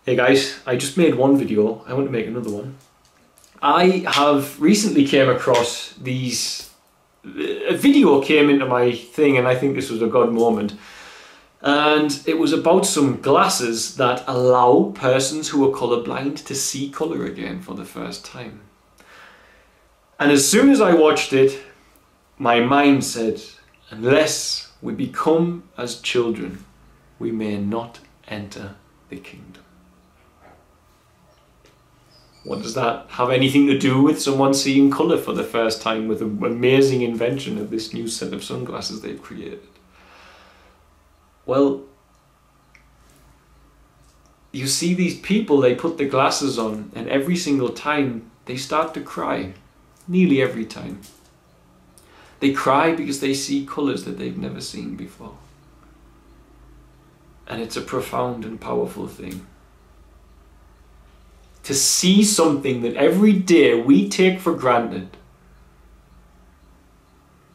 Hey guys, I just made one video, I want to make another one. I have recently came across a video came into my thing and I think this was a God moment. And it was about some glasses that allow persons who are colourblind to see colour again for the first time. And as soon as I watched it, my mind said, unless we become as children, we may not enter the kingdom. What does that have anything to do with someone seeing colour for the first time with an amazing invention of this new set of sunglasses they've created? Well, you see these people, they put the glasses on and every single time they start to cry. Nearly every time. They cry because they see colours that they've never seen before. And it's a profound and powerful thing. To see something that every day we take for granted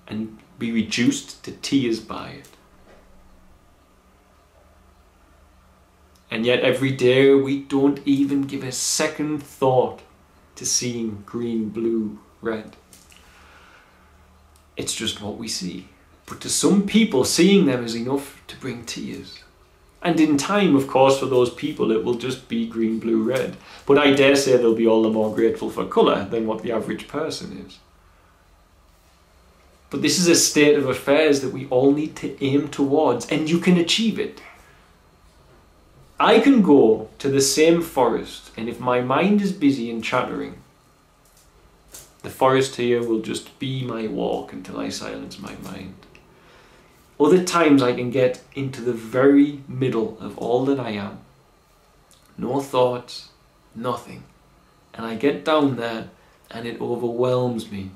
and be reduced to tears by it. And yet every day we don't even give a second thought to seeing green, blue, red. It's just what we see. But to some people, seeing them is enough to bring tears. And in time, of course, for those people, it will just be green, blue, red. But I dare say they'll be all the more grateful for colour than what the average person is. But this is a state of affairs that we all need to aim towards, and you can achieve it. I can go to the same forest, and if my mind is busy and chattering, the forest here will just be my walk until I silence my mind. Other times I can get into the very middle of all that I am. No thoughts, nothing. And I get down there and it overwhelms me.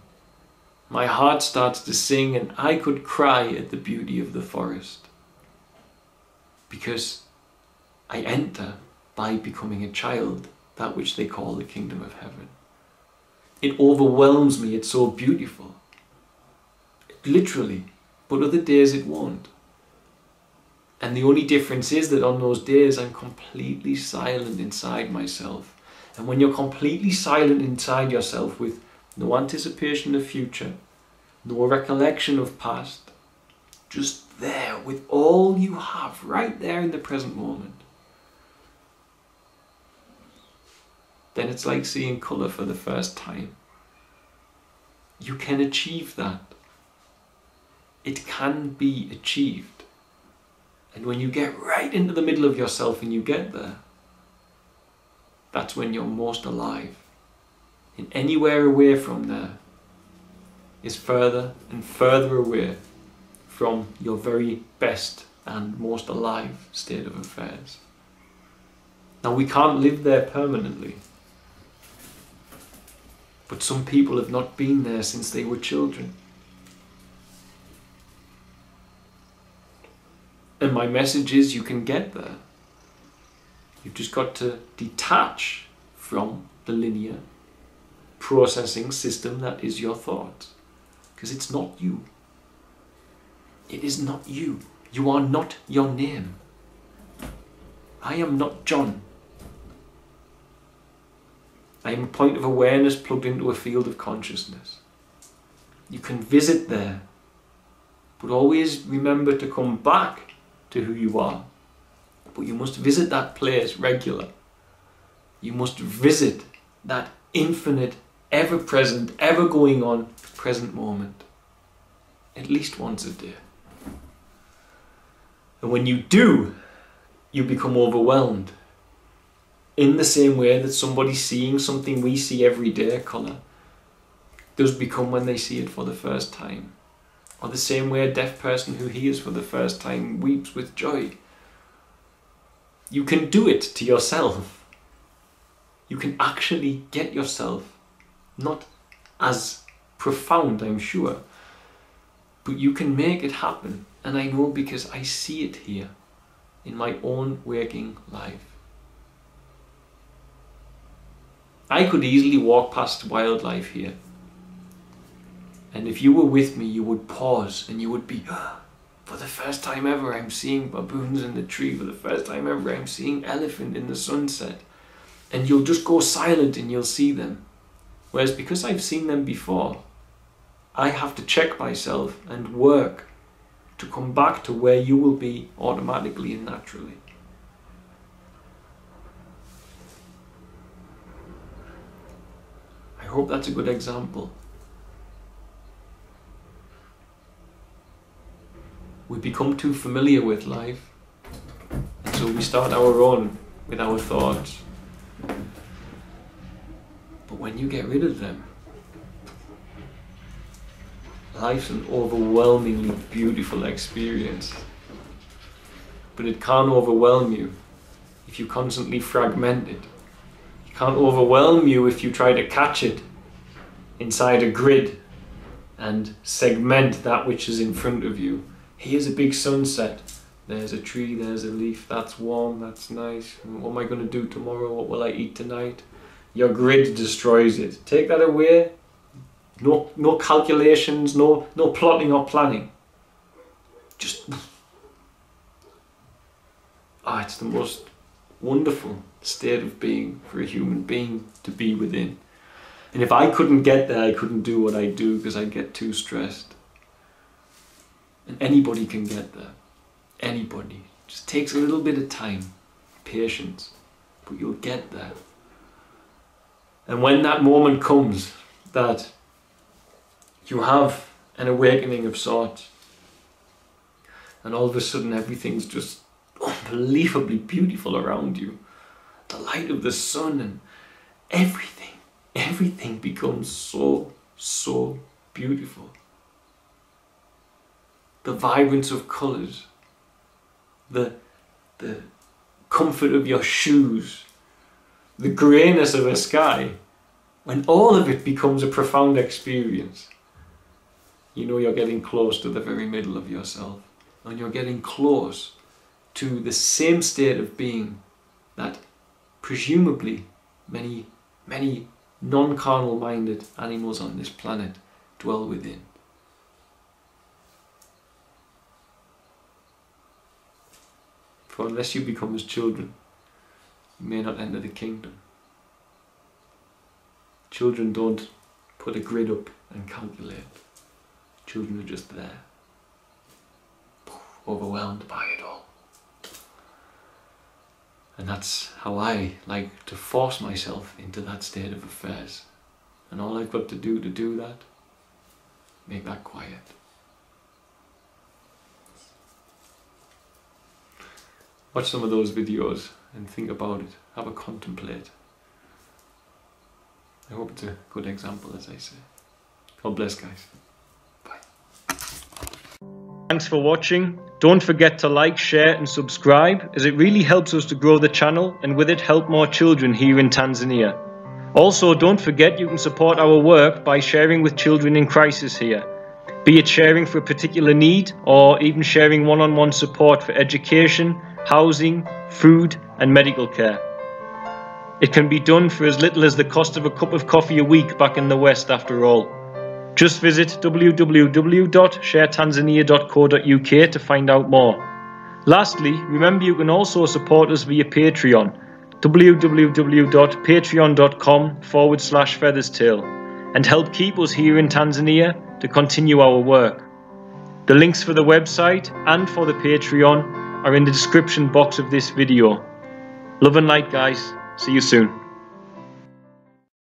My heart starts to sing and I could cry at the beauty of the forest. Because I enter by becoming a child, that which they call the kingdom of heaven. It overwhelms me, it's so beautiful. Literally. But other days it won't. And the only difference is that on those days I'm completely silent inside myself. And when you're completely silent inside yourself with no anticipation of future, no recollection of past, just there with all you have right there in the present moment, then it's like seeing colour for the first time. You can achieve that. It can be achieved. And when you get right into the middle of yourself and you get there, that's when you're most alive. And anywhere away from there is further and further away from your very best and most alive state of affairs. Now we can't live there permanently. But some people have not been there since they were children. And my message is you can get there. You've just got to detach from the linear processing system that is your thought. Because it's not you. It is not you. You are not your name. I am not John. I am a point of awareness plugged into a field of consciousness. You can visit there, but always remember to come back to who you are. But you must visit that place regular. You must visit that infinite, ever-present, ever-going-on present moment. At least once a day. And when you do, you become overwhelmed. In the same way that somebody seeing something we see every day, colour, does become when they see it for the first time. Or the same way a deaf person who hears for the first time weeps with joy. You can do it to yourself. You can actually get yourself, not as profound, I'm sure, but you can make it happen. And I know because I see it here in my own waking life. I could easily walk past wildlife here. And if you were with me, you would pause and you would be, For the first time ever, I'm seeing baboons in the tree. For the first time ever, I'm seeing elephant in the sunset. And you'll just go silent and you'll see them. Whereas because I've seen them before, I have to check myself and work to come back to where you will be automatically and naturally. I hope that's a good example. We become too familiar with life, and so we start our own with our thoughts. But when you get rid of them, life's an overwhelmingly beautiful experience. But it can't overwhelm you if you constantly fragment it. It can't overwhelm you if you try to catch it inside a grid and segment that which is in front of you. Here's a big sunset. There's a tree, there's a leaf. That's warm, that's nice. What am I going to do tomorrow? What will I eat tonight? Your grid destroys it. Take that away. No calculations, no plotting or planning. Just, it's the most wonderful state of being for a human being to be within. And if I couldn't get there, I couldn't do what I do because I'd get too stressed. And anybody can get there. Anybody. Just takes a little bit of time, patience, but you'll get there. And when that moment comes that you have an awakening of sorts, and all of a sudden everything's just unbelievably beautiful around you, the light of the sun and everything becomes so beautiful. The vibrance of colours, the comfort of your shoes, the greyness of a sky, when all of it becomes a profound experience, you know you're getting close to the very middle of yourself, and you're getting close to the same state of being that presumably many non-carnal minded animals on this planet dwell within. For unless you become as children, you may not enter the kingdom. Children don't put a grid up and calculate. Children are just there, overwhelmed by it all. And that's how I like to force myself into that state of affairs. And all I've got to do that, make that quiet. Watch some of those videos and think about it. Have a contemplate. I hope it's a good example, as I say. God bless, guys. Bye. Thanks for watching. Don't forget to like, share and subscribe, as it really helps us to grow the channel and with it help more children here in Tanzania. Also, don't forget you can support our work by sharing with children in crisis here. Be it sharing for a particular need or even sharing one-on-one support for education, housing, food and medical care. It can be done for as little as the cost of a cup of coffee a week back in the West after all. Just visit www.sharetanzania.co.uk to find out more. Lastly, remember you can also support us via Patreon, www.patreon.com/featherstail, and help keep us here in Tanzania to continue our work. The links for the website and for the Patreon are in the description box of this video. Love and light, guys. See you soon.